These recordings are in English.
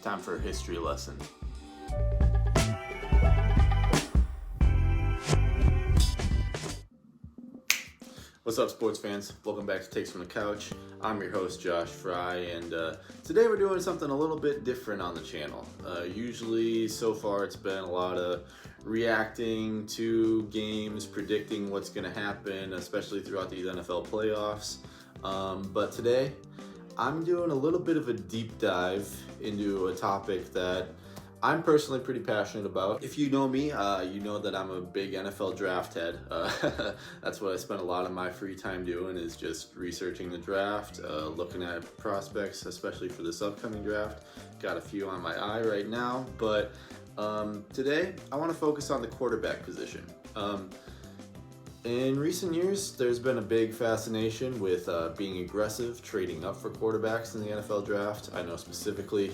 Time for a history lesson. What's up, sports fans? Welcome back to Takes from the Couch. I'm your host, Josh Fry, and today we're doing something a little bit different on the channel. Usually, so far, it's been a lot of reacting to games, predicting what's going to happen, especially throughout these NFL playoffs. But today, I'm doing a little bit of a deep dive into a topic that I'm personally pretty passionate about. If you know me, you know that I'm a big NFL draft head. That's what I spend a lot of my free time doing, is just researching the draft, looking at prospects, especially for this upcoming draft. Got a few on my eye right now, but today I want to focus on the quarterback position. In recent years, there's been a big fascination with being aggressive, trading up for quarterbacks in the NFL draft. I know specifically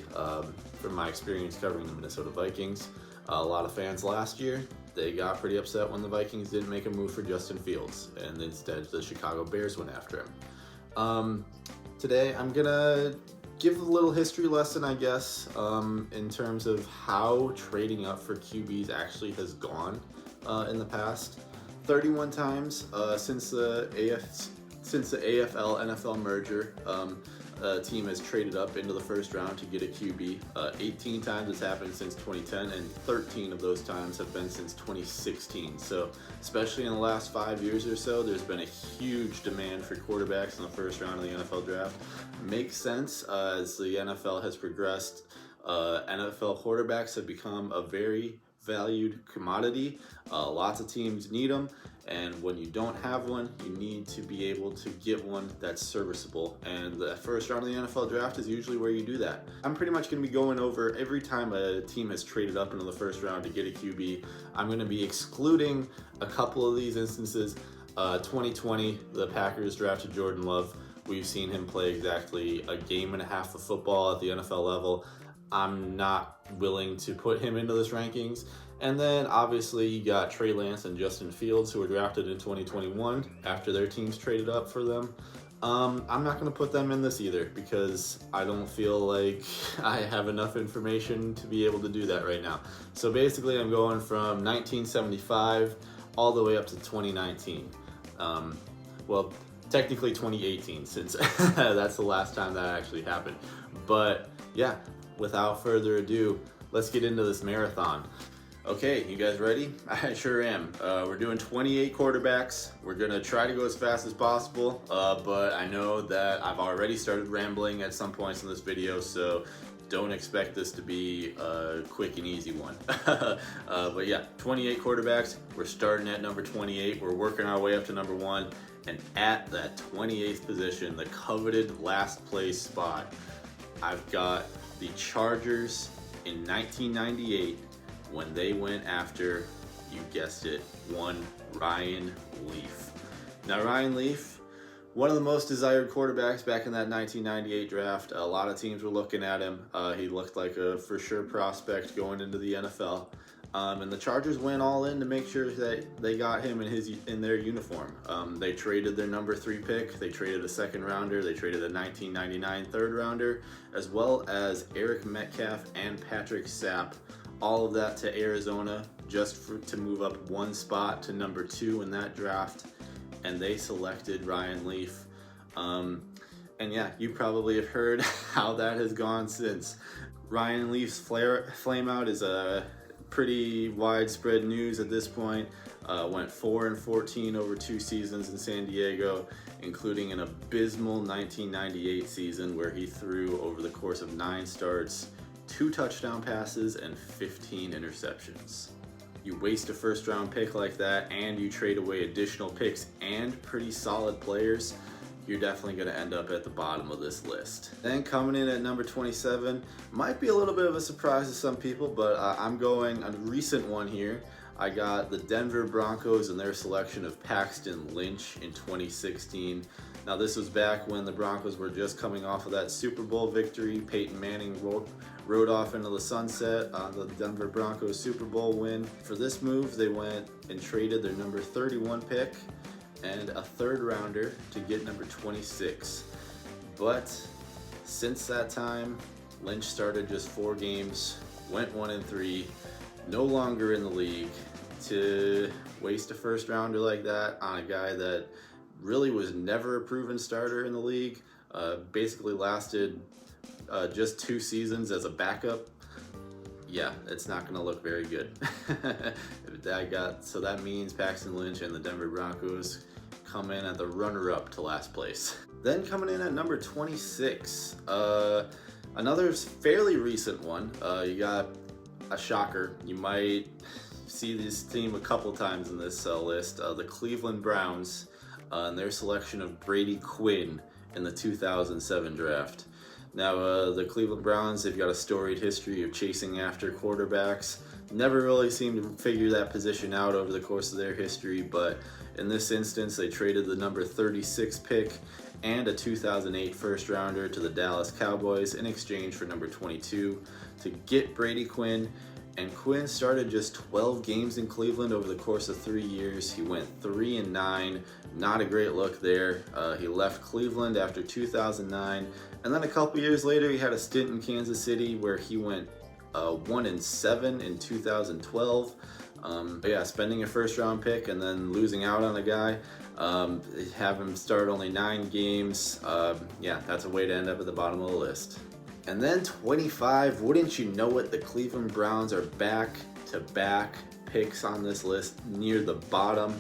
from my experience covering the Minnesota Vikings, a lot of fans last year, they got pretty upset when the Vikings didn't make a move for Justin Fields, and instead the Chicago Bears went after him. Today, I'm gonna give a little history lesson, I guess, in terms of how trading up for QBs actually has gone in the past. 31 times since the AFL NFL merger, a team has traded up into the first round to get a QB. 18 times it's happened since 2010, and 13 of those times have been since 2016. So, especially in the last 5 years or so, there's been a huge demand for quarterbacks in the first round of the NFL draft. Makes sense as the NFL has progressed. NFL quarterbacks have become a very valued commodity. Lots of teams need them, and when you don't have one, you need to be able to get one that's serviceable, and the first round of the NFL draft is usually where you do that. I'm pretty much going to be going over every time a team has traded up into the first round to get a QB. I'm going to be excluding a couple of these instances. 2020, the Packers drafted Jordan Love. We've seen him play exactly a game and a half of football at the NFL level. I'm not willing to put him into this rankings. And then obviously you got Trey Lance and Justin Fields, who were drafted in 2021 after their teams traded up for them. I'm not going to put them in this either, because I don't feel like I have enough information to be able to do that right now. So basically I'm going from 1975 all the way up to 2019. Well, technically 2018, since that's the last time that actually happened. But yeah, without further ado, let's get into this marathon. Okay, you guys ready? I sure am. We're doing 28 quarterbacks. We're gonna try to go as fast as possible, but I know that I've already started rambling at some points in this video, so don't expect this to be a quick and easy one. But yeah, 28 quarterbacks. We're starting at number 28. We're working our way up to number 1, and at that 28th position, the coveted last place spot, I've got the Chargers in 1998 when they went after, you guessed it, one Ryan Leaf. Now, Ryan Leaf, one of the most desired quarterbacks back in that 1998 draft. A lot of teams were looking at him. He looked like a for sure prospect going into the NFL. And the Chargers went all in to make sure that they got him in their uniform. They traded their number 3 pick, they traded a second rounder, they traded a 1999 third rounder, as well as Eric Metcalf and Patrick Sapp. All of that to Arizona just to move up one spot to number 2 in that draft. And they selected Ryan Leaf. And yeah, you probably have heard how that has gone since. Ryan Leaf's flame out is a pretty widespread news at this point. Went 4-14 over 2 seasons in San Diego, including an abysmal 1998 season where he threw, over the course of 9 starts, 2 touchdown passes and 15 interceptions. You waste a first round pick like that, and you trade away additional picks and pretty solid players, you're definitely going to end up at the bottom of this list. Then coming in at number 27, might be a little bit of a surprise to some people, but I'm going a recent one here. I got the Denver Broncos and their selection of Paxton Lynch in 2016. Now, this was back when the Broncos were just coming off of that Super Bowl victory. Peyton Manning rode off into the sunset on the Denver Broncos Super Bowl win. For this move, they went and traded their number 31 pick and a third rounder to get number 26. But since that time, Lynch started just 4 games, went 1-3, no longer in the league. To waste a first rounder like that on a guy that really was never a proven starter in the league, basically lasted just 2 seasons as a backup. Yeah, it's not going to look very good. So that means Paxton Lynch and the Denver Broncos come in at the runner-up to last place. Then coming in at number 26, another fairly recent one. You got a shocker. You might see this team a couple times in this list. The Cleveland Browns and their selection of Brady Quinn in the 2007 draft. Now, the Cleveland Browns, they've got a storied history of chasing after quarterbacks. Never really seemed to figure that position out over the course of their history, but in this instance, they traded the number 36 pick and a 2008 first rounder to the Dallas Cowboys in exchange for number 22 to get Brady Quinn. And Quinn started just 12 games in Cleveland over the course of 3 years. He went 3-9, not a great look there. He left Cleveland after 2009, and then a couple years later he had a stint in Kansas City where he went 1-7 in 2012. Spending a first round pick and then losing out on a guy, have him start only 9 games. That's a way to end up at the bottom of the list. And then 25, wouldn't you know it, the Cleveland Browns are back-to-back picks on this list near the bottom.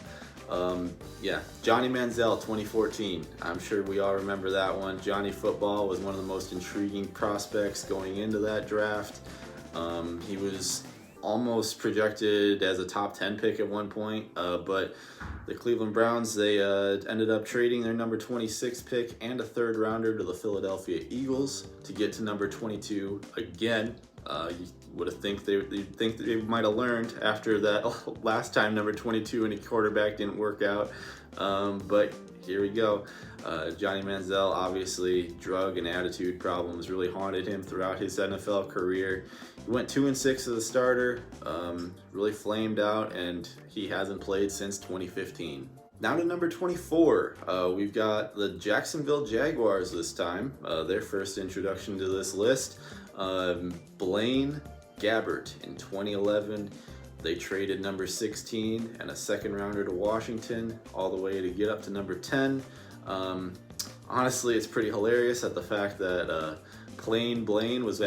Johnny Manziel, 2014. I'm sure we all remember that one. Johnny Football was one of the most intriguing prospects going into that draft. He was almost projected as a top 10 pick at one point, but the Cleveland Browns, they ended up trading their number 26 pick and a third rounder to the Philadelphia Eagles to get to number 22 again. You would have think they might have learned after that last time number 22 and a quarterback didn't work out, but here we go. Johnny Manziel, obviously drug and attitude problems really haunted him throughout his NFL career. He went 2-6 as a starter, really flamed out, and he hasn't played since 2015. Now to number 24, we've got the Jacksonville Jaguars this time. Their first introduction to this list, Blaine Gabbert in 2011. They traded number 16 and a second rounder to Washington all the way to get up to number 10. Honestly, it's pretty hilarious at the fact that Blaine was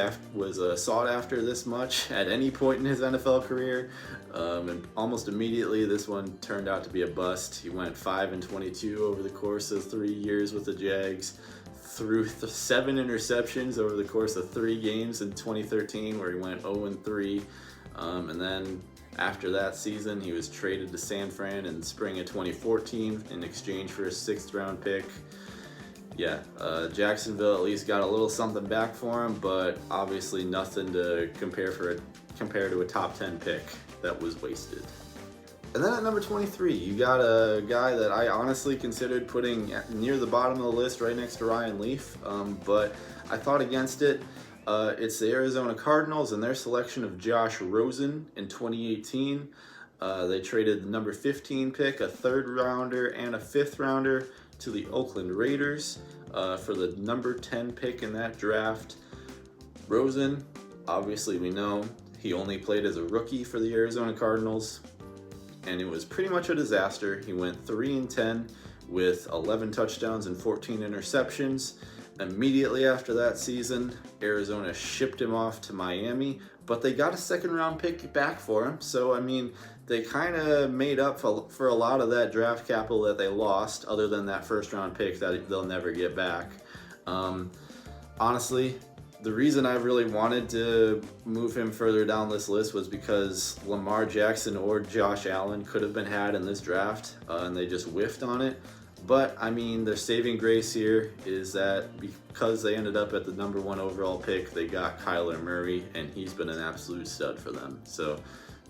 sought after this much at any point in his NFL career, and almost immediately this one turned out to be a bust. He went 5-22 over the course of 3 years with the Jags, threw 7 interceptions over the course of 3 games in 2013 where he went 0-3, and then after that season he was traded to San Fran in spring of 2014 in exchange for a 6th round pick. Jacksonville at least got a little something back for him, but obviously nothing to compare to a top 10 pick that was wasted. And then at number 23, you got a guy that I honestly considered putting near the bottom of the list right next to Ryan Leaf, but I thought against it. It's the Arizona Cardinals and their selection of Josh Rosen in 2018. They traded the number 15 pick, a 3rd rounder, and a 5th rounder to the Oakland Raiders for the number 10 pick in that draft. Rosen, obviously we know, he only played as a rookie for the Arizona Cardinals, and it was pretty much a disaster. He went 3-10 with 11 touchdowns and 14 interceptions. Immediately after that season, Arizona shipped him off to Miami, but they got a 2nd round pick back for him. So, I mean, they kind of made up for a lot of that draft capital that they lost, other than that 1st round pick that they'll never get back. Honestly, the reason I really wanted to move him further down this list was because Lamar Jackson or Josh Allen could have been had in this draft, and they just whiffed on it. But, I mean, their saving grace here is that because they ended up at the number 1 overall pick, they got Kyler Murray, and he's been an absolute stud for them. So,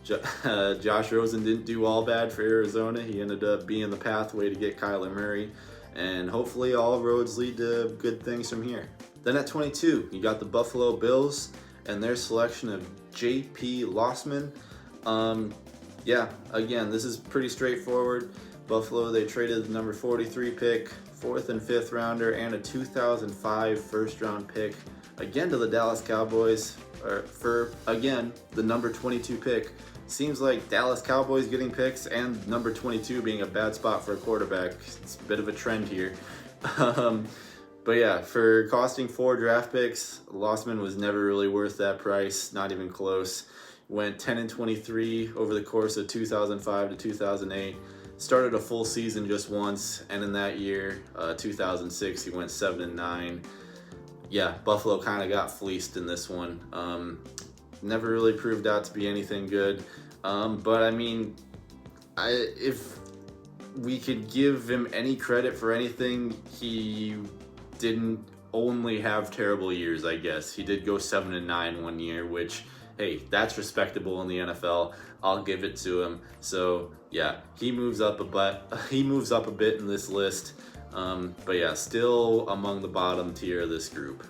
Josh Rosen didn't do all bad for Arizona. He ended up being the pathway to get Kyler Murray, and hopefully all roads lead to good things from here. Then at 22, you got the Buffalo Bills and their selection of J.P. Lossman. Again, this is pretty straightforward. Buffalo, they traded the number 43 pick, 4th and 5th rounder, and a 2005 1st round pick again to the Dallas Cowboys for, again, the number 22 pick. Seems like Dallas Cowboys getting picks and number 22 being a bad spot for a quarterback. It's a bit of a trend here. But yeah, for costing 4 draft picks, Lossman was never really worth that price, not even close. Went 10-23 over the course of 2005 to 2008. Started a full season just once, and in that year, 2006, he went 7-9. Yeah, Buffalo kind of got fleeced in this one. Never really proved out to be anything good. But I mean, if we could give him any credit for anything, he didn't only have terrible years, I guess. He did go 7-9 one year, which, hey, that's respectable in the NFL. I'll give it to him. So yeah, he moves up a bit in this list. But yeah, still among the bottom tier of this group.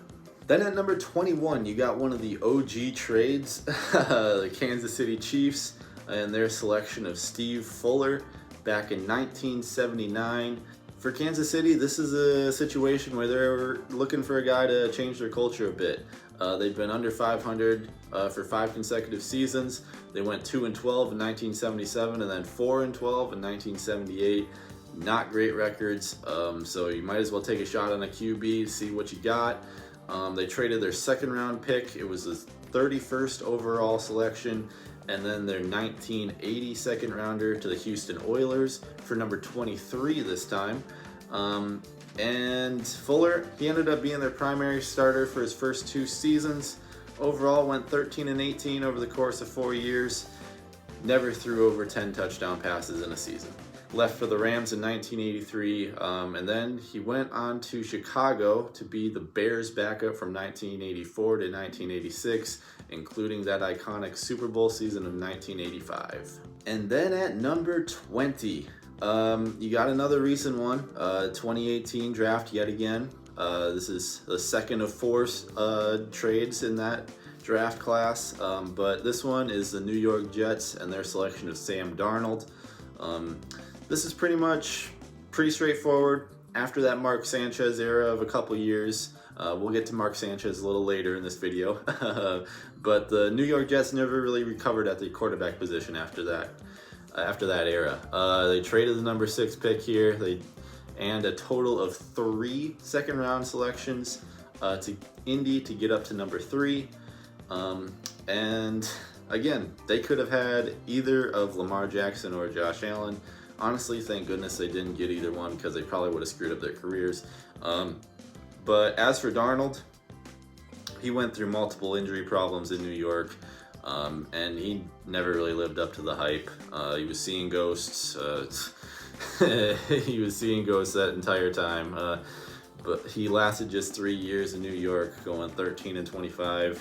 Then at number 21, you got one of the OG trades, the Kansas City Chiefs, and their selection of Steve Fuller back in 1979. For Kansas City, this is a situation where they're looking for a guy to change their culture a bit. They've been under 500 for 5 consecutive seasons. They went 2-12 in 1977 and then 4-12 in 1978. Not great records, so you might as well take a shot on a QB, see what you got. They traded their 2nd round pick. It was the 31st overall selection, and then their 1980 2nd rounder to the Houston Oilers for number 23 this time. And Fuller, he ended up being their primary starter for his first 2 seasons. Overall went 13-18 over the course of 4 years. Never threw over 10 touchdown passes in a season. Left for the Rams in 1983, and then he went on to Chicago to be the Bears' backup from 1984 to 1986, including that iconic Super Bowl season of 1985. And then at number 20, you got another recent one, 2018 draft yet again. This is the 2nd of 4 trades in that draft class, but this one is the New York Jets and their selection of Sam Darnold. This is pretty straightforward. After that Mark Sanchez era of a couple years, we'll get to Mark Sanchez a little later in this video, but the New York Jets never really recovered at the quarterback position after that era. They traded the number 6 pick here, and a total of 3 2nd round selections to Indy to get up to number 3. And again, they could have had either of Lamar Jackson or Josh Allen. Honestly, thank goodness they didn't get either one, because they probably would have screwed up their careers. But as for Darnold, he went through multiple injury problems in New York, and he never really lived up to the hype. He was seeing ghosts. He was seeing ghosts that entire time. But he lasted just 3 years in New York, going 13-25.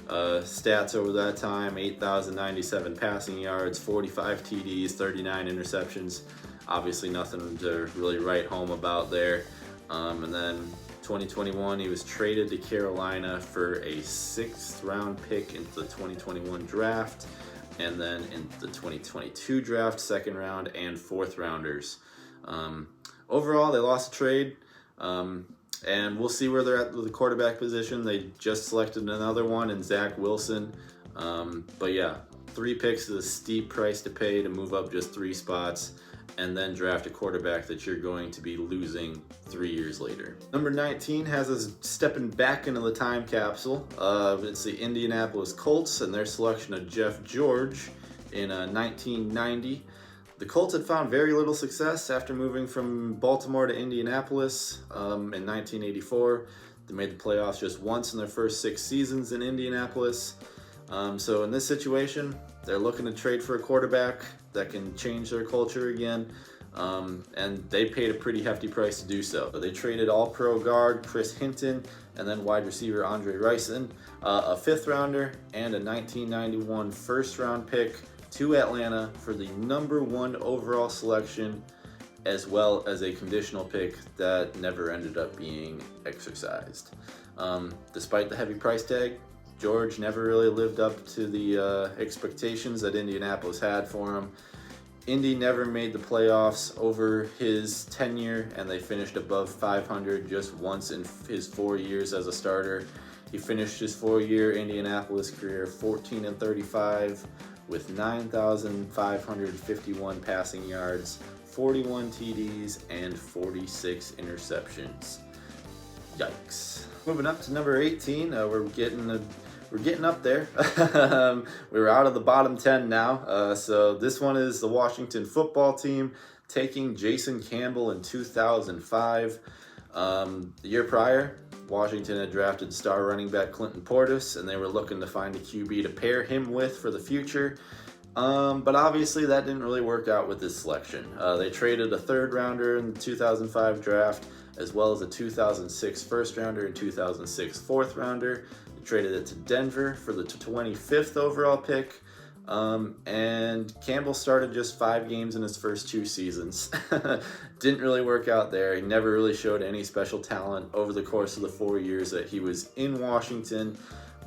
Stats over that time: 8,097 passing yards, 45 TDs, 39 interceptions. Obviously nothing to really write home about there. And then 2021, he was traded to Carolina for a 6th round pick into the 2021 draft, and then in the 2022 draft, 2nd round and 4th rounders. Overall, they lost the trade. And we'll see where they're at with the quarterback position. They just selected another one in Zach Wilson. But yeah, 3 picks is a steep price to pay to move up just 3 spots and then draft a quarterback that you're going to be losing 3 years later. Number 19 has us stepping back into the time capsule. It's the Indianapolis Colts and their selection of Jeff George in 1990. The Colts had found very little success after moving from Baltimore to Indianapolis in 1984. They made the playoffs just once in their first 6 seasons in Indianapolis. So in this situation, they're looking to trade for a quarterback that can change their culture again, and they paid a pretty hefty price to do so. They traded All-Pro guard Chris Hinton and then wide receiver Andre Rison, a 5th rounder, and a 1991 1st round pick to Atlanta for the number 1 overall selection, as well as a conditional pick that never ended up being exercised. Despite the heavy price tag, George never really lived up to the expectations that Indianapolis had for him. Indy never made the playoffs over his tenure, and they finished above 500 just once in his 4 years as a starter. He finished his 4-year Indianapolis career 14-35 with 9,551 passing yards, 41 TDs, and 46 interceptions. Yikes. Moving up to number 18, we're getting up there. We're out of the bottom 10 now. So this one is the Washington football team taking Jason Campbell in 2005. The year prior, Washington had drafted star running back Clinton Portis, and they were looking to find a QB to pair him with for the future. But obviously that didn't really work out with this selection. They traded a 3rd rounder in the 2005 draft, as well as a 2006 1st rounder and 2006 4th rounder. They traded it to Denver for the 25th overall pick. And Campbell started just 5 games in his first 2 seasons. Didn't really work out there. He never really showed any special talent over the course of the 4 years that he was in Washington.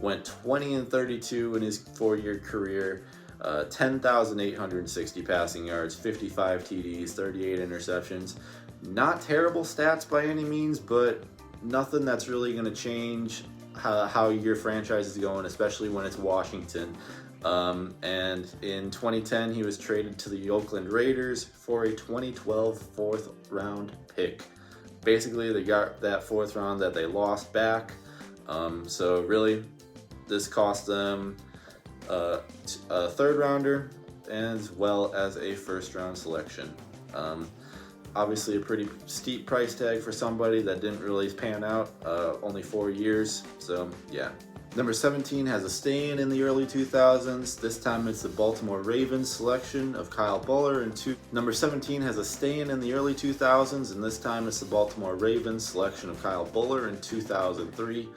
Went 20-32 in his 4-year career. 10,860 passing yards, 55 TDs, 38 interceptions. Not terrible stats by any means, but nothing that's really going to change how your franchise is going, especially when it's Washington. And in 2010, he was traded to the Oakland Raiders for a 2012 4th round pick. Basically, they got that 4th round that they lost back. So really, this cost them a 3rd rounder as well as a 1st round selection. Obviously a pretty steep price tag for somebody that didn't really pan out, only 4 years, so yeah. Number 17 has a stay-in in the early 2000s. This time it's the Baltimore Ravens selection of Kyle Buller. Number 17 has a stay-in the early 2000s, and this time it's the Baltimore Ravens selection of Kyle Buller in 2003.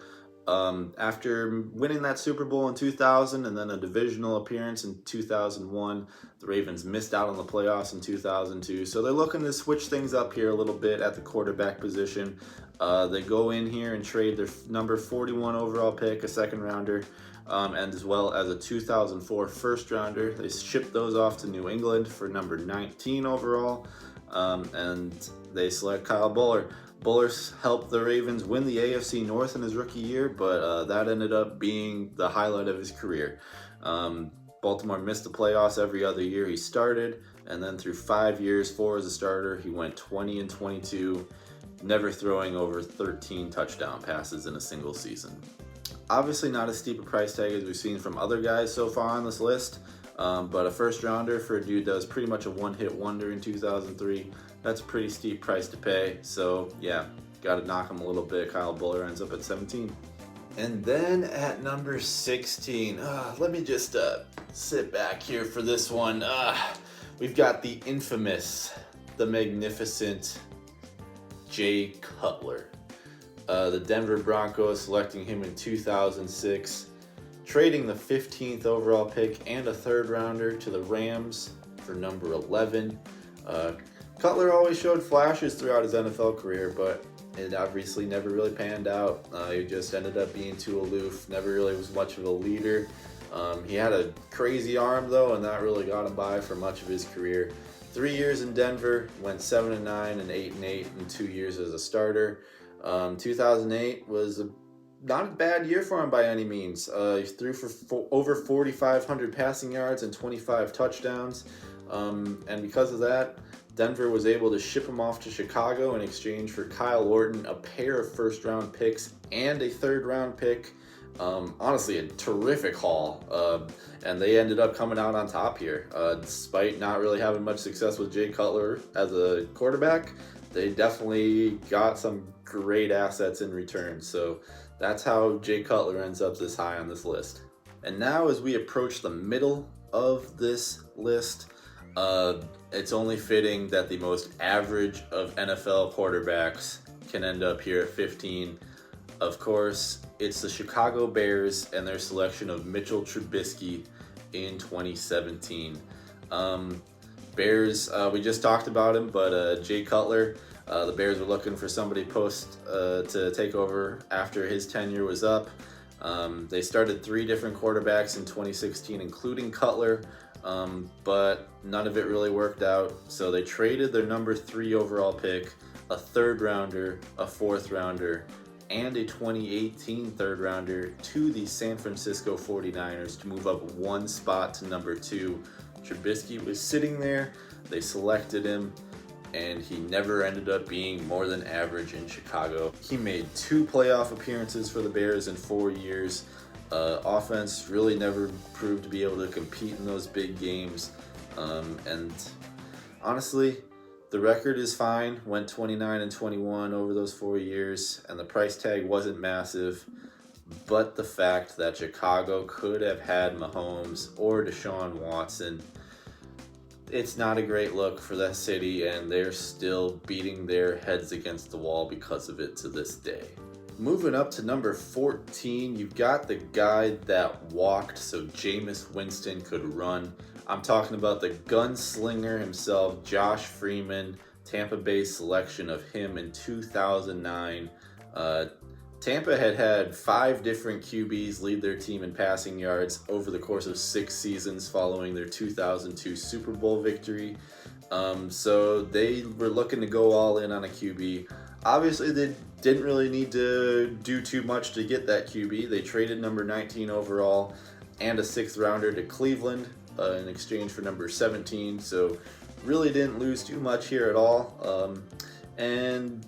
After winning that Super Bowl in 2000 and then a divisional appearance in 2001, the Ravens missed out on the playoffs in 2002. So they're looking to switch things up here a little bit at the quarterback position. They go in here and trade their number 41 overall pick, a 2nd rounder, and as well as a 2004 1st rounder. They shipped those off to New England for number 19 overall, and they select Kyle Buller. Buller's helped the Ravens win the AFC North in his rookie year, but that ended up being the highlight of his career. Baltimore missed the playoffs every other year he started, and then through 5 years, 4 as a starter, he went 20-22, never throwing over 13 touchdown passes in a single season. Obviously not as steep a price tag as we've seen from other guys so far on this list, but a 1st rounder for a dude that was pretty much a one-hit wonder in 2003. That's a pretty steep price to pay, so yeah, got to knock him a little bit. Kyle Buller ends up at 17. And then at number 16, let me just sit back here for this one. We've got the infamous, the magnificent Jay Cutler. The Denver Broncos selecting him in 2006, trading the 15th overall pick and a 3rd rounder to the Rams for number 11. Cutler always showed flashes throughout his NFL career, but it obviously never really panned out. He just ended up being too aloof, never really was much of a leader. He had a crazy arm though, and that really got him by for much of his career. 3 years in Denver, went 7-9 and 8-8 in 2 years as a starter. 2008 was not a bad year for him by any means. He threw for over 4,500 passing yards and 25 touchdowns. And because of that, Denver was able to ship him off to Chicago in exchange for Kyle Orton, a pair of 1st round picks, and a 3rd round pick. Honestly, a terrific haul. And they ended up coming out on top here. Despite not really having much success with Jay Cutler as a quarterback, they definitely got some great assets in return. So that's how Jay Cutler ends up this high on this list. And now as we approach the middle of this list, it's only fitting that the most average of NFL quarterbacks can end up here at 15. Of course, it's the Chicago Bears and their selection of Mitchell Trubisky in 2017. Bears, we just talked about him, but Jay Cutler, the Bears were looking for somebody to take over after his tenure was up. They started 3 different quarterbacks in 2016, including Cutler, but none of it really worked out. So they traded their number 3 overall pick, a 3rd rounder, a 4th rounder, and a 2018 third rounder to the San Francisco 49ers to move up one spot to number 2. Trubisky was sitting there, they selected him, and he never ended up being more than average in Chicago. He made 2 playoff appearances for the Bears in 4 years. Offense really never proved to be able to compete in those big games. And honestly, the record is fine. Went 29-21 over those 4 years, and the price tag wasn't massive. But the fact that Chicago could have had Mahomes or Deshaun Watson, it's not a great look for that city, and they're still beating their heads against the wall because of it to this day. Moving up to number 14, you've got the guy that walked so Jameis Winston could run. I'm talking about the gunslinger himself, Josh Freeman, Tampa Bay selection of him in 2009. Tampa had 5 different QBs lead their team in passing yards over the course of 6 seasons following their 2002 Super Bowl victory. So they were looking to go all in on a QB. Obviously, they didn't really need to do too much to get that QB. They traded number 19 overall and a 6th rounder to Cleveland in exchange for number 17. So really didn't lose too much here at all. And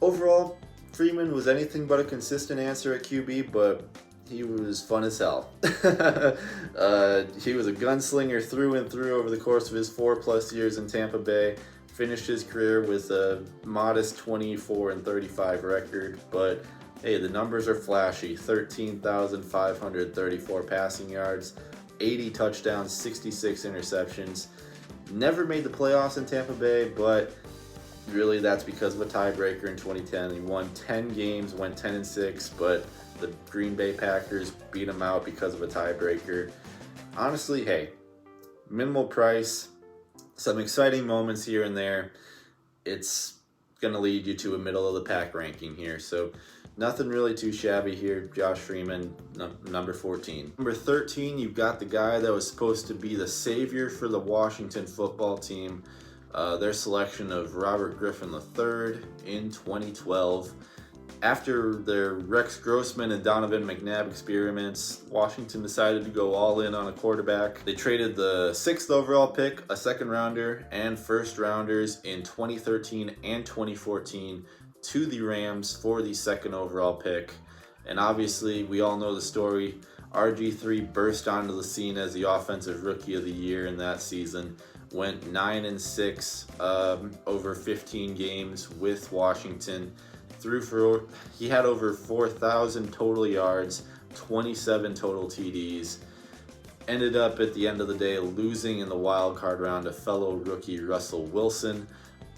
overall, Freeman was anything but a consistent answer at QB, but he was fun as hell. He was a gunslinger through and through over the course of his 4+ years in Tampa Bay. Finished his career with a modest 24-35 record, but hey, the numbers are flashy. 13,534 passing yards, 80 touchdowns, 66 interceptions. Never made the playoffs in Tampa Bay, but really that's because of a tiebreaker in 2010. He won 10 games, went 10-6, but the Green Bay Packers beat him out because of a tiebreaker. Honestly, hey, minimal price, some exciting moments here and there. It's going to lead you to a middle of the pack ranking here. So nothing really too shabby here. Josh Freeman, number 14. Number 13, you've got the guy that was supposed to be the savior for the Washington football team. Their selection of Robert Griffin III in 2012. After their Rex Grossman and Donovan McNabb experiments, Washington decided to go all in on a quarterback. They traded the 6th overall pick, a 2nd rounder, and 1st rounders in 2013 and 2014 to the Rams for the 2nd overall pick. And obviously, we all know the story. RG3 burst onto the scene as the offensive rookie of the year in that season. Went 9-6 over 15 games with Washington. He had over 4,000 total yards, 27 total TDs. Ended up at the end of the day losing in the wild card round to fellow rookie Russell Wilson.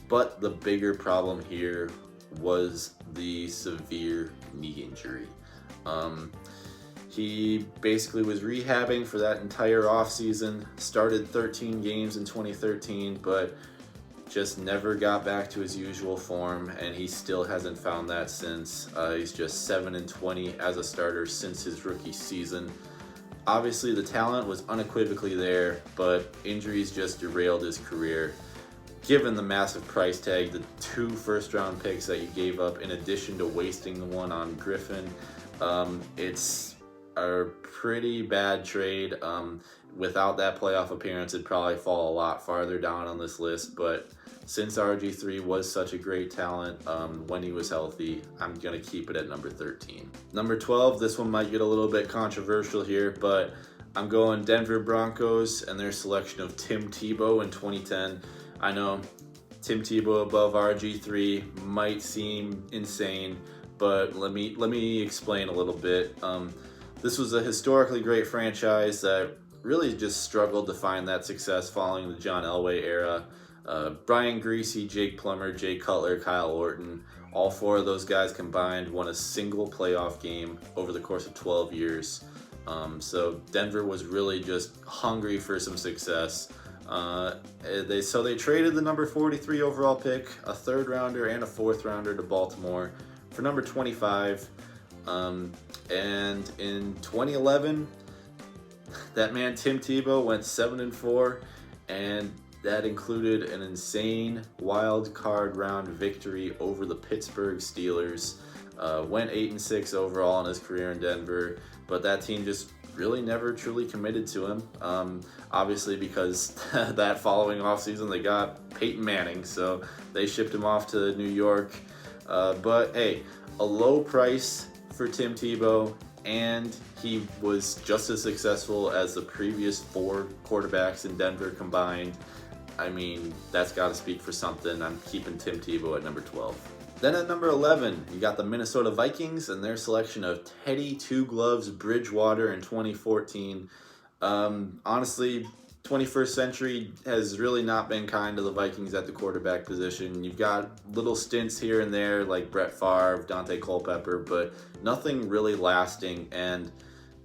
But the bigger problem here was the severe knee injury. He basically was rehabbing for that entire offseason, started 13 games in 2013, but just never got back to his usual form, and he still hasn't found that since. He's just 7-20 as a starter since his rookie season. Obviously, the talent was unequivocally there, but injuries just derailed his career. Given the massive price tag, the 2 first-round picks that you gave up, in addition to wasting the one on Griffin, it's a pretty bad trade. Without that playoff appearance, it'd probably fall a lot farther down on this list, but since RG3 was such a great talent when he was healthy, I'm going to keep it at number 13. Number 12, this one might get a little bit controversial here, but I'm going Denver Broncos and their selection of Tim Tebow in 2010. I know Tim Tebow above RG3 might seem insane, but let me explain a little bit. This was a historically great franchise that really just struggled to find that success following the John Elway era. Brian Greasy, Jake Plummer, Jay Cutler, Kyle Orton, all 4 of those guys combined won a single playoff game over the course of 12 years. So Denver was really just hungry for some success. They traded the number 43 overall pick, a 3rd rounder, and a 4th rounder to Baltimore for number 25. And in 2011, that man Tim Tebow went 7-4, and That included an insane wild card round victory over the Pittsburgh Steelers. Went 8-6 overall in his career in Denver, but that team just really never truly committed to him. Obviously, because that following offseason they got Peyton Manning, so they shipped him off to New York. But hey, a low price for Tim Tebow, and he was just as successful as the previous 4 quarterbacks in Denver combined. I mean, that's got to speak for something. I'm keeping Tim Tebow at number 12. Then at number 11, you got the Minnesota Vikings and their selection of Teddy Two Gloves Bridgewater in 2014. Honestly, 21st century has really not been kind to the Vikings at the quarterback position. You've got little stints here and there like Brett Favre, Dante Culpepper, but nothing really lasting. And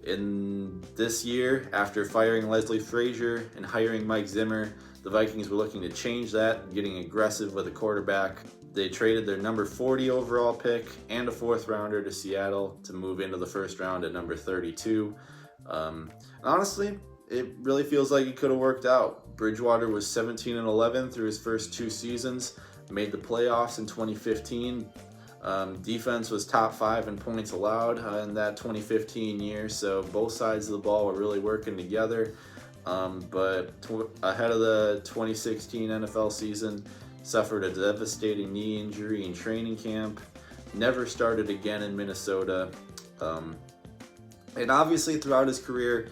in this year, after firing Leslie Frazier and hiring Mike Zimmer, the Vikings were looking to change that, getting aggressive with a quarterback. They traded their number 40 overall pick and a 4th rounder to Seattle to move into the first round at number 32. Honestly, it really feels like it could have worked out. Bridgewater was 17-11 through his first 2 seasons, made the playoffs in 2015. Defense was top 5 in points allowed in that 2015 year, so both sides of the ball were really working together. But ahead of the 2016 NFL season, suffered a devastating knee injury in training camp, never started again in Minnesota. And obviously throughout his career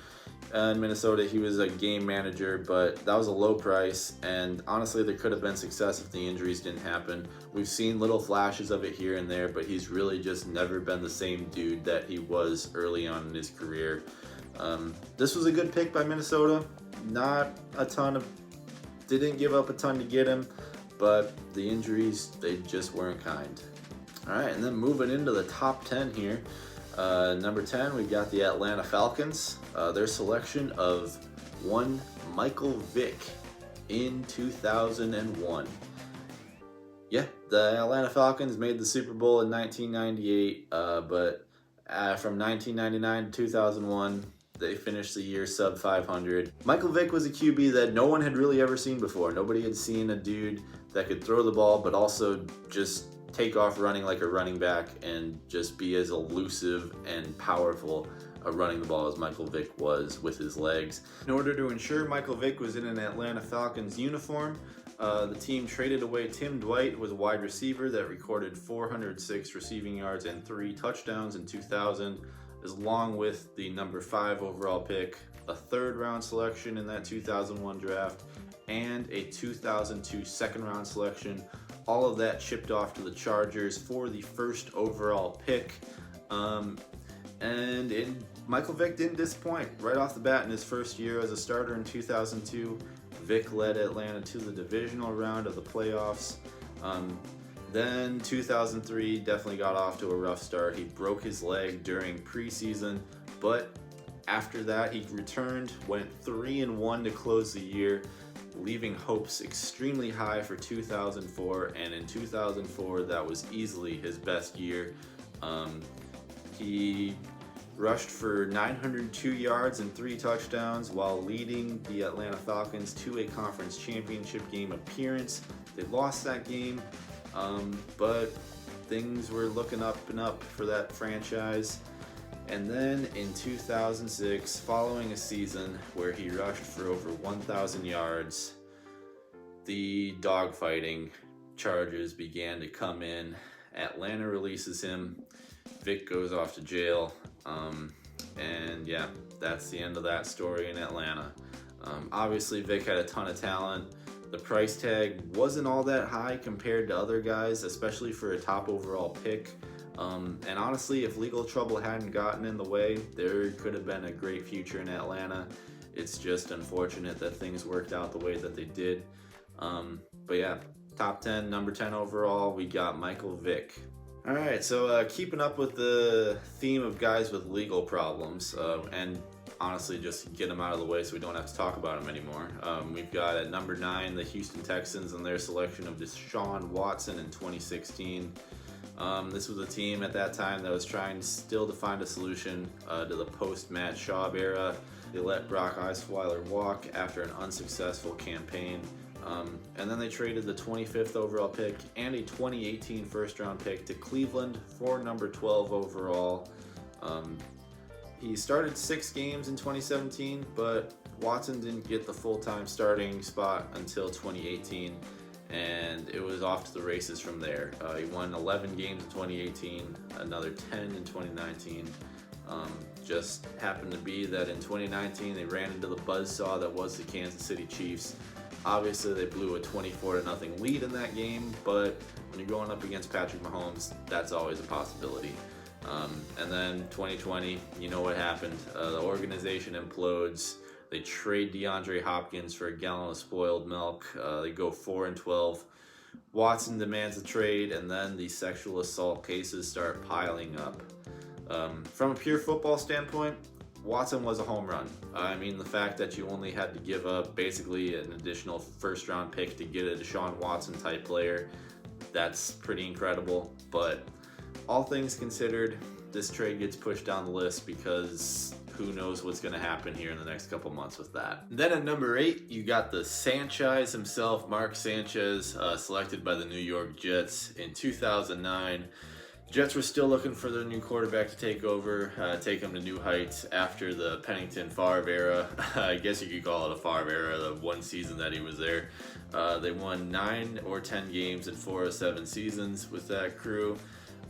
in Minnesota, he was a game manager, but that was a low price, and honestly there could have been success if the injuries didn't happen. We've seen little flashes of it here and there, but he's really just never been the same dude that he was early on in his career. This was a good pick by Minnesota. Didn't give up a ton to get him, but the injuries, they just weren't kind. All right, and then moving into the top 10 here. Number 10, we've got the Atlanta Falcons. Their selection of one Michael Vick in 2001. Yeah, the Atlanta Falcons made the Super Bowl in 1998, but from 1999 to 2001, they finished the year sub 500. Michael Vick was a QB that no one had really ever seen before. Nobody had seen a dude that could throw the ball, but also just take off running like a running back and just be as elusive and powerful running the ball as Michael Vick was with his legs. In order to ensure Michael Vick was in an Atlanta Falcons uniform, the team traded away Tim Dwight, who was a wide receiver that recorded 406 receiving yards and 3 touchdowns in 2000, along with the number 5 overall pick, a 3rd round selection in that 2001 draft, and a 2002 second round selection. All of that shipped off to the Chargers for the 1st overall pick. Michael Vick didn't disappoint. Right off the bat in his first year as a starter in 2002, Vick led Atlanta to the divisional round of the playoffs. Then 2003 definitely got off to a rough start. He broke his leg during preseason, but after that he returned, went 3-1 to close the year, leaving hopes extremely high for 2004, and in 2004 that was easily his best year. He rushed for 902 yards and 3 touchdowns while leading the Atlanta Falcons to a conference championship game appearance. They lost that game, but things were looking up and up for that franchise. And then in 2006, following a season where he rushed for over 1,000 yards, the dogfighting charges began to come in. Atlanta releases him. Vick goes off to jail. And yeah, that's the end of that story in Atlanta. Obviously, Vick had a ton of talent. The price tag wasn't all that high compared to other guys, especially for a top overall pick. And honestly, if legal trouble hadn't gotten in the way, there could have been a great future in Atlanta. It's just unfortunate that things worked out the way that they did. But yeah, top 10, number 10 overall, we got Michael Vick. All right, so keeping up with the theme of guys with legal problems, and honestly just get them out of the way so we don't have to talk about them anymore. We've got at number 9, the Houston Texans and their selection of Deshaun Watson in 2016. This was a team at that time that was trying still to find a solution to the post-Matt Schaub era. They let Brock Osweiler walk after an unsuccessful campaign And then they traded the 25th overall pick and a 2018 first round pick to Cleveland for number 12 overall. He started 6 games in 2017, but Watson didn't get the full-time starting spot until 2018, and it was off to the races from there. He won 11 games in 2018, another 10 in 2019. Just happened to be that in 2019 they ran into the buzzsaw that was the Kansas City Chiefs. Obviously they blew a 24-0 lead in that game, but when you're going up against Patrick Mahomes, that's always a possibility. And then 2020, you know what happened. The organization implodes. They trade DeAndre Hopkins for a gallon of spoiled milk. They go 4-12. Watson demands a trade, and then the sexual assault cases start piling up. From a pure football standpoint, Watson was a home run. I mean, the fact that you only had to give up basically an additional first-round pick to get a Deshaun Watson-type player, that's pretty incredible. But all things considered, this trade gets pushed down the list because who knows what's going to happen here in the next couple months with that. Then at number 8, you got the Sanchez himself, Mark Sanchez, selected by the New York Jets in 2009. Jets were still looking for their new quarterback to take over, take them to new heights after the Pennington Favre era. I guess you could call it a Favre era, the one season that he was there. They won 9 or 10 games in 4 of 7 seasons with that crew.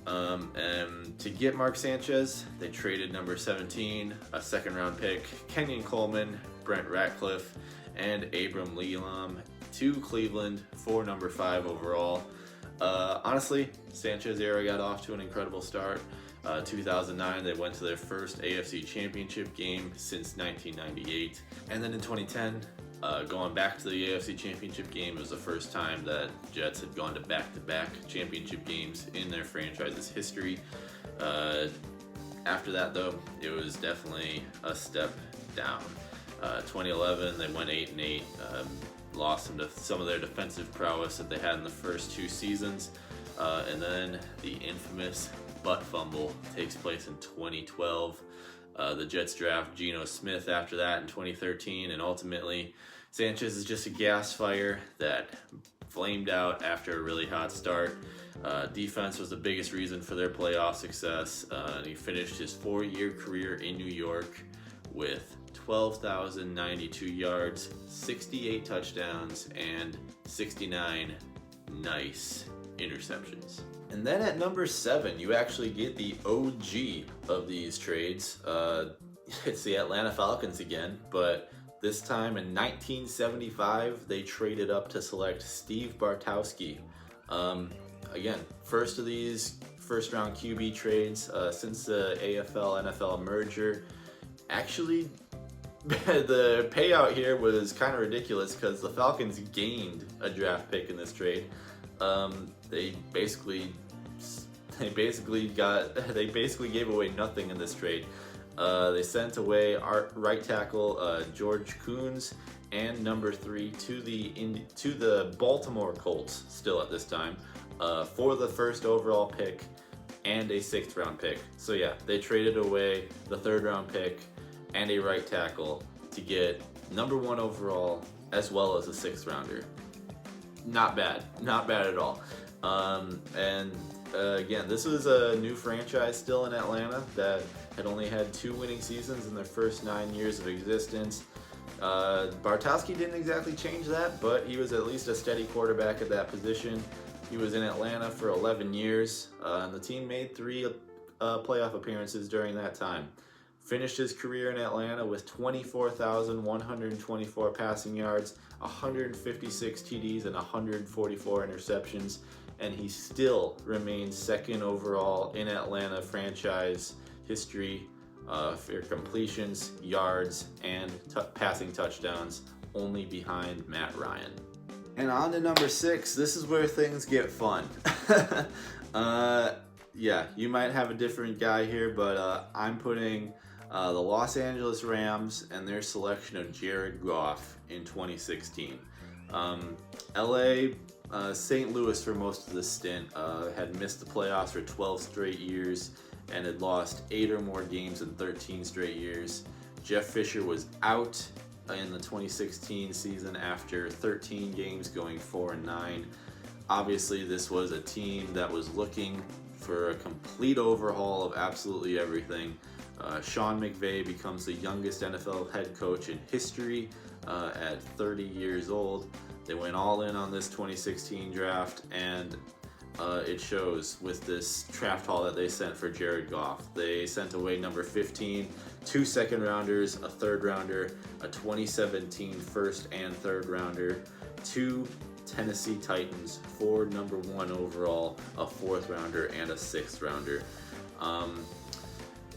And to get Mark Sanchez, they traded number 17, a second-round pick, Kenyon Coleman, Brent Ratcliffe, and Abram Lelam to Cleveland for number 5 overall. Honestly, Sanchez era got off to an incredible start. 2009, they went to their first AFC Championship game since 1998. And then in 2010, going back to the AFC Championship game, it was the first time that Jets had gone to back-to-back championship games in their franchise's history. After that, though, it was definitely a step down. 2011, they went 8-8. Lost them to some of their defensive prowess that they had in the first 2 seasons. And then the infamous butt fumble takes place in 2012. The Jets draft Geno Smith after that in 2013, and ultimately Sanchez is just a gas fire that flamed out after a really hot start. Defense was the biggest reason for their playoff success, and he finished his 4-year career in New York with 12,092 yards, 68 touchdowns, and 69 nice interceptions. And then at number 7, you actually get the OG of these trades. It's the Atlanta Falcons again, but this time in 1975, they traded up to select Steve Bartkowski. Again, first of these first-round QB trades since the AFL-NFL merger. Actually, the payout here was kind of ridiculous because the Falcons gained a draft pick in this trade. They basically gave away nothing in this trade. They sent away right tackle George Coons and number 3 to the Baltimore Colts, still at this time, for the first overall pick and a 6th round pick. So yeah, they traded away the 3rd round pick and a right tackle to get number 1 overall as well as a 6th rounder. Not bad at all. Again, this was a new franchise still in Atlanta that had only had 2 winning seasons in their first 9 years of existence. Bartkowski didn't exactly change that, but he was at least a steady quarterback at that position. He was in Atlanta for 11 years, and the team made 3 playoff appearances during that time. Finished his career in Atlanta with 24,124 passing yards, 156 TDs, and 144 interceptions, and he still remains 2nd overall in Atlanta franchise history for completions, yards, and passing touchdowns, only behind Matt Ryan. And on to number 6. This is where things get fun. Yeah, you might have a different guy here, but I'm putting the Los Angeles Rams and their selection of Jared Goff in 2016. LA, St. Louis for most of the stint had missed the playoffs for 12 straight years and had lost 8 or more games in 13 straight years. Jeff Fisher was out, in the 2016 season after 13 games going 4-9. Obviously, this was a team that was looking for a complete overhaul of absolutely everything. Sean McVay becomes the youngest NFL head coach in history at 30 years old. They went all in on this 2016 draft, and it shows with this draft haul that they sent for Jared Goff. They sent away number 15, 2 second rounders, a third rounder, a 2017 first and third rounder, 2 Tennessee Titans, 4 number 1 overall, a 4th rounder, and a 6th rounder.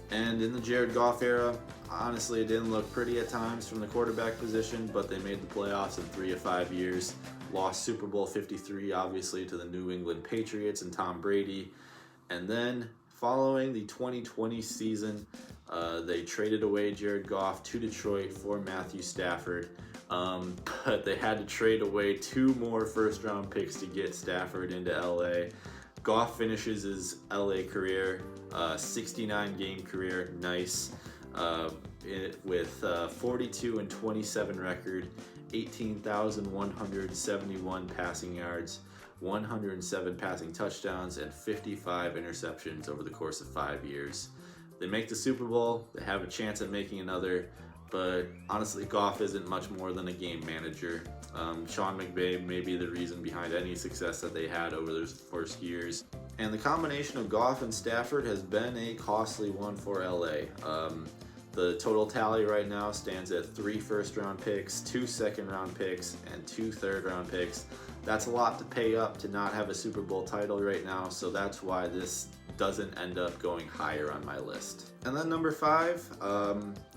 And in the Jared Goff era, honestly, it didn't look pretty at times from the quarterback position, but they made the playoffs in 3 of 5 years. Lost Super Bowl 53, obviously, to the New England Patriots and Tom Brady. And then, following the 2020 season, they traded away Jared Goff to Detroit for Matthew Stafford. But they had to trade away 2 more first-round picks to get Stafford into LA. Goff finishes his LA career, 69-game career, nice, with 42-27 record, 18,171 passing yards, 107 passing touchdowns, and 55 interceptions over the course of 5 years. They make the Super Bowl, they have a chance at making another, but honestly, Goff isn't much more than a game manager. Sean McVay may be the reason behind any success that they had over those first years. And the combination of Goff and Stafford has been a costly one for LA. The total tally right now stands at 3 first-round picks, 2 second-round picks, and 2 third-round picks. That's a lot to pay up to not have a Super Bowl title right now, so that's why this doesn't end up going higher on my list. And then number 5,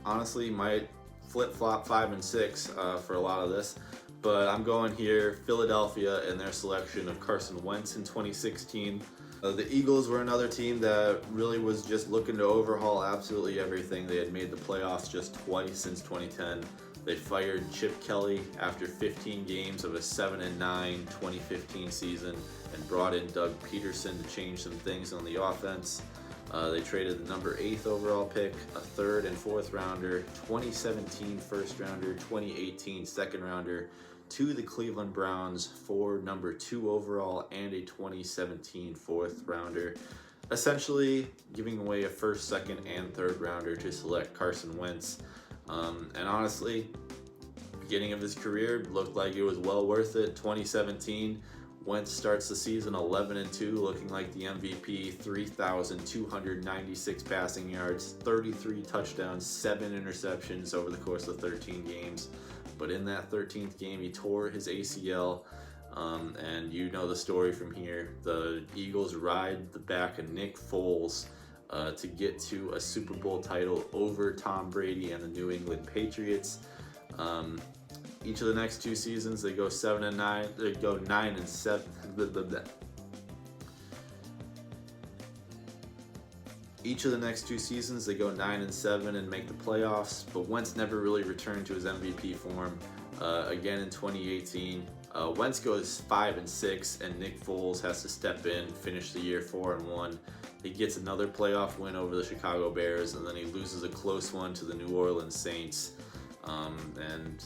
honestly, might flip-flop 5 and 6 for a lot of this, but I'm going here, Philadelphia, and their selection of Carson Wentz in 2016. The Eagles were another team that really was just looking to overhaul absolutely everything. They had made the playoffs just twice since 2010. They fired Chip Kelly after 15 games of a 7-9 2015 season and brought in Doug Peterson to change some things on the offense. They traded the number 8th overall pick, a 3rd and 4th rounder, 2017 first rounder, 2018 second rounder to the Cleveland Browns for number 2 overall and a 2017 4th rounder, essentially giving away a 1st, 2nd, and 3rd rounder to select Carson Wentz. And honestly, beginning of his career looked like it was well worth it. 2017, Wentz starts the season 11-2, looking like the MVP, 3,296 passing yards, 33 touchdowns, 7 interceptions over the course of 13 games. But in that 13th game, he tore his ACL, and you know the story from here. The Eagles ride the back of Nick Foles to get to a Super Bowl title over Tom Brady and the New England Patriots. Each of the next 2 seasons, they go 7-9. They go 9-7. Each of the next 2 seasons, they go 9-7 and make the playoffs. But Wentz never really returned to his MVP form. Again in 2018, Wentz goes 5-6, and Nick Foles has to step in, finish the year 4-1. He gets another playoff win over the Chicago Bears, and then he loses a close one to the New Orleans Saints. And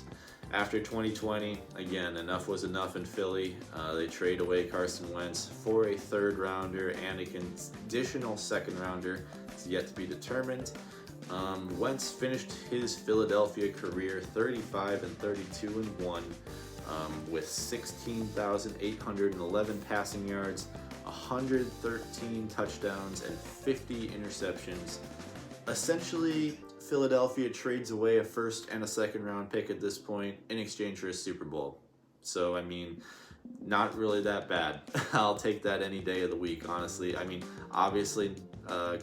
after 2020, again, enough was enough in Philly. They trade away Carson Wentz for a 3rd rounder and a conditional 2nd rounder. It's yet to be determined. Wentz finished his Philadelphia career 35-32-1 with 16,811 passing yards, 113 touchdowns, and 50 interceptions. Essentially, Philadelphia trades away a 1st and a 2nd round pick at this point in exchange for a Super Bowl. So, I mean, not really that bad. I'll take that any day of the week, honestly. I mean, obviously,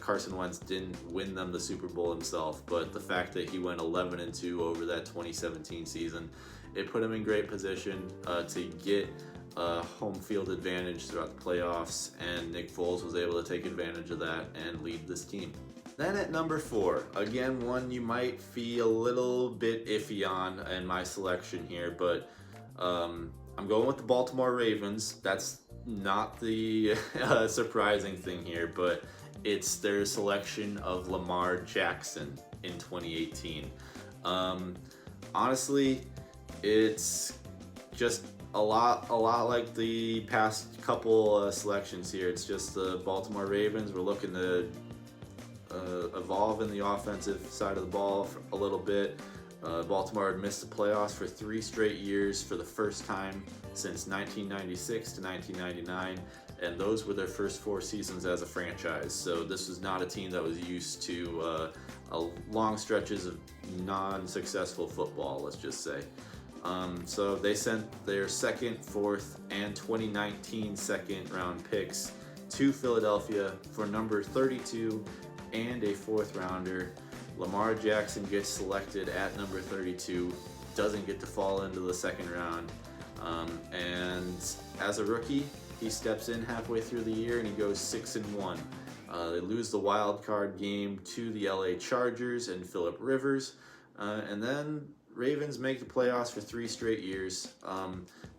Carson Wentz didn't win them the Super Bowl himself, but the fact that he went 11-2 over that 2017 season, it put him in great position to get a home field advantage throughout the playoffs, and Nick Foles was able to take advantage of that and lead this team. Then at number 4, again, one you might feel a little bit iffy on in my selection here, but I'm going with the Baltimore Ravens. That's not the surprising thing here, but it's their selection of Lamar Jackson in 2018. Honestly, it's just a lot like the past couple selections here. It's just the Baltimore Ravens. We're looking to evolve in the offensive side of the ball for a little bit. Baltimore had missed the playoffs for 3 straight years for the first time since 1996 to 1999, and those were their first 4 seasons as a franchise. So this was not a team that was used to long stretches of non-successful football, let's just say. So they sent their 2nd, 4th, and 2019 second-round picks to Philadelphia for number 32 and a 4th rounder. Lamar Jackson gets selected at number 32, doesn't get to fall into the 2nd round. And as a rookie, he steps in halfway through the year and he goes 6-1. They lose the wild card game to the LA Chargers and Phillip Rivers. And then Ravens make the playoffs for 3 straight years.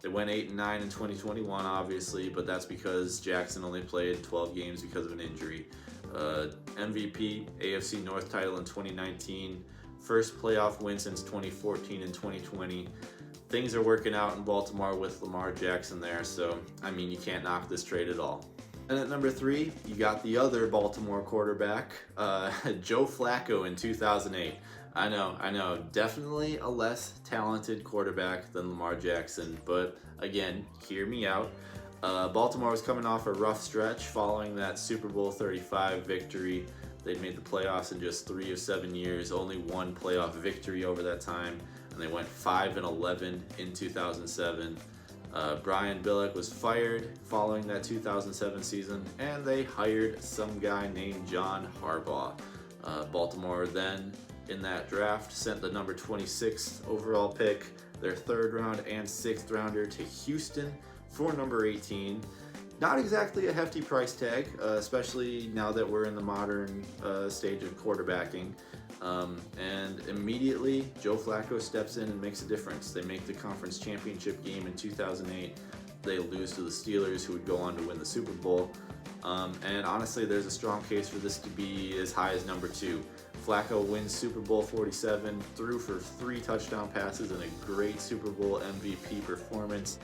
They went 8-9 in 2021, obviously, but that's because Jackson only played 12 games because of an injury. MVP, AFC North title in 2019, first playoff win since 2014 and 2020. Things are working out in Baltimore with Lamar Jackson there, so I mean, you can't knock this trade at all. And at number 3, you got the other Baltimore quarterback, Joe Flacco in 2008. I know, definitely a less talented quarterback than Lamar Jackson, but again, hear me out. Baltimore was coming off a rough stretch following that Super Bowl 35 victory. They'd made the playoffs in just 3 of 7 years, only 1 playoff victory over that time, and they went 5-11 in 2007. Brian Billick was fired following that 2007 season, and they hired some guy named John Harbaugh. Baltimore then, in that draft, sent the number 26th overall pick, their 3rd round and 6th rounder to Houston for number 18. Not exactly a hefty price tag, especially now that we're in the modern stage of quarterbacking. And immediately, Joe Flacco steps in and makes a difference. They make the conference championship game in 2008. They lose to the Steelers, who would go on to win the Super Bowl. And honestly, there's a strong case for this to be as high as number 2. Flacco wins Super Bowl 47, threw for 3 touchdown passes and a great Super Bowl MVP performance.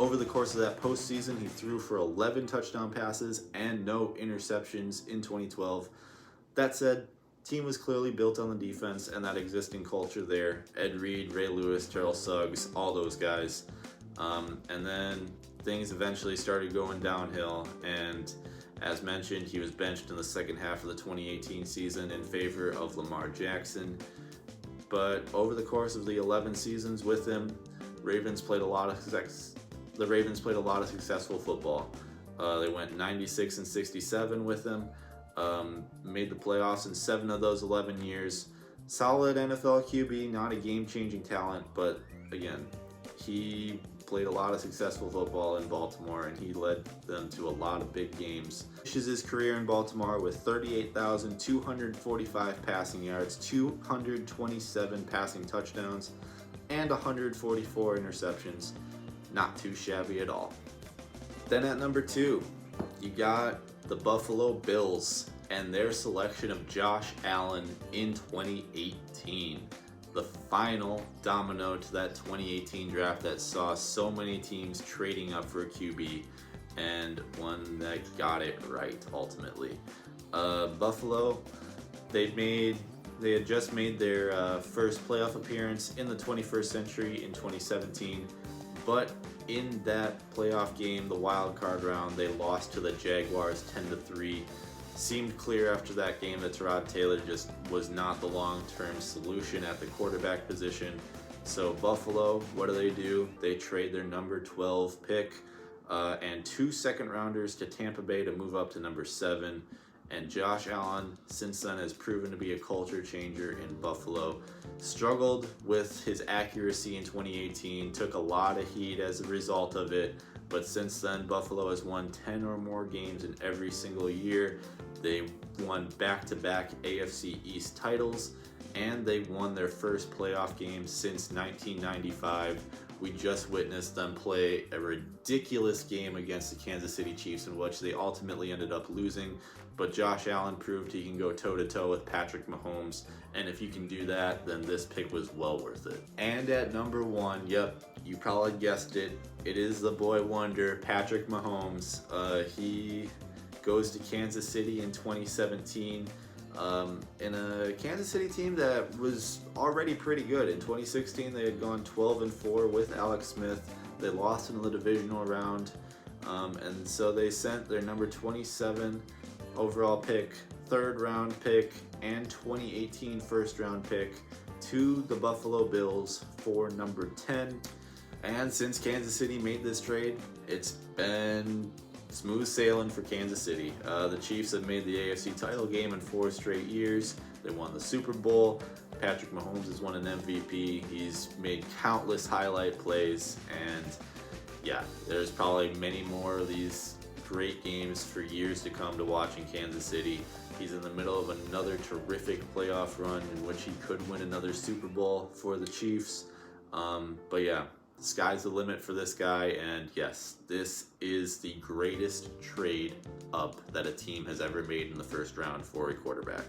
Over the course of that postseason, he threw for 11 touchdown passes and no interceptions in 2012. That said, team was clearly built on the defense and that existing culture there. Ed Reed, Ray Lewis, Terrell Suggs, all those guys. And then things eventually started going downhill, and as mentioned, he was benched in the second half of the 2018 season in favor of Lamar Jackson. But over the course of the 11 seasons with him, the Ravens played a lot of successful football. They went 96-67 with him, made the playoffs in 7 of those 11 years. Solid NFL QB, not a game-changing talent, but again, he played a lot of successful football in Baltimore, and he led them to a lot of big games. Finishes his career in Baltimore with 38,245 passing yards, 227 passing touchdowns, and 144 interceptions. Not too shabby at all. Then at number 2, you got the Buffalo Bills and their selection of Josh Allen in 2018. The final domino to that 2018 draft that saw so many teams trading up for a QB, and one that got it right ultimately. Buffalo, they had just made their first playoff appearance in the 21st century in 2017, but in that playoff game, the wild card round, they lost to the Jaguars 10-3. Seemed clear after that game that Tyrod Taylor just was not the long-term solution at the quarterback position. So Buffalo, what do? They trade their number 12 pick and 2 second rounders to Tampa Bay to move up to number 7. And Josh Allen, since then, has proven to be a culture changer in Buffalo. Struggled with his accuracy in 2018, took a lot of heat as a result of it. But since then, Buffalo has won 10 or more games in every single year. They won back-to-back AFC East titles, and they won their first playoff game since 1995. We just witnessed them play a ridiculous game against the Kansas City Chiefs, in which they ultimately ended up losing. But Josh Allen proved he can go toe-to-toe with Patrick Mahomes, and if you can do that, then this pick was well worth it. And at number 1, yep, you probably guessed it, it is the boy wonder, Patrick Mahomes. He goes to Kansas City in 2017. In a Kansas City team that was already pretty good. In 2016, they had gone 12-4 with Alex Smith. They lost in the divisional round, and so they sent their number 27 overall pick, 3rd round pick, and 2018 first round pick to the Buffalo Bills for number 10. And since Kansas City made this trade, it's been smooth sailing for Kansas City. The Chiefs have made the AFC title game in 4 straight years. They won the Super Bowl. Patrick Mahomes has won an MVP. He's made countless highlight plays, and yeah, there's probably many more of these great games for years to come to watch in Kansas City. He's in the middle of another terrific playoff run in which he could win another Super Bowl for the Chiefs. But yeah, sky's the limit for this guy, and yes, this is the greatest trade up that a team has ever made in the first round for a quarterback.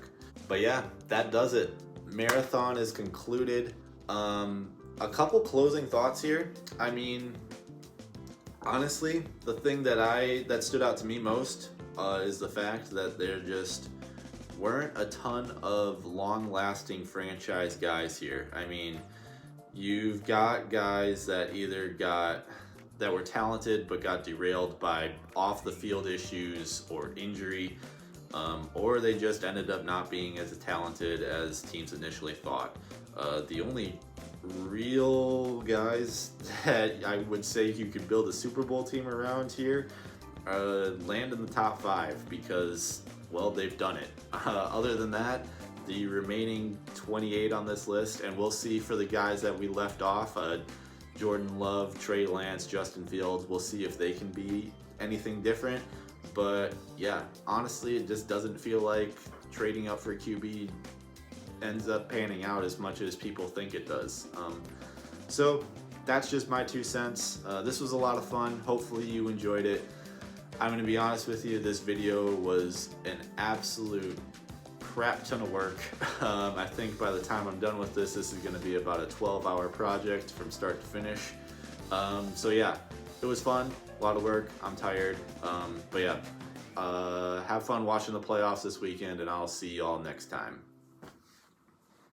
But yeah, that does it. Marathon is concluded. A couple closing thoughts here. I mean, honestly, the thing that stood out to me most is the fact that there just weren't a ton of long-lasting franchise guys here. I mean, you've got guys that that were talented but got derailed by off the field issues or injury, or they just ended up not being as talented as teams initially thought. The only real guys that I would say you could build a Super Bowl team around here land in the top 5 because, well, they've done it. Other than that, the remaining 28 on this list, and we'll see for the guys that we left off, Jordan Love, Trey Lance, Justin Fields, we'll see if they can be anything different. But yeah, honestly, it just doesn't feel like trading up for QB ends up panning out as much as people think it does. So that's just my 2 cents. This was a lot of fun. Hopefully you enjoyed it. I'm going to be honest with you, this video was an absolute crap ton of work. I think by the time I'm done with this is going to be about a 12-hour project from start to finish. So yeah, it was fun, a lot of work. I'm tired, but yeah, have fun watching the playoffs this weekend, and I'll see you all next time.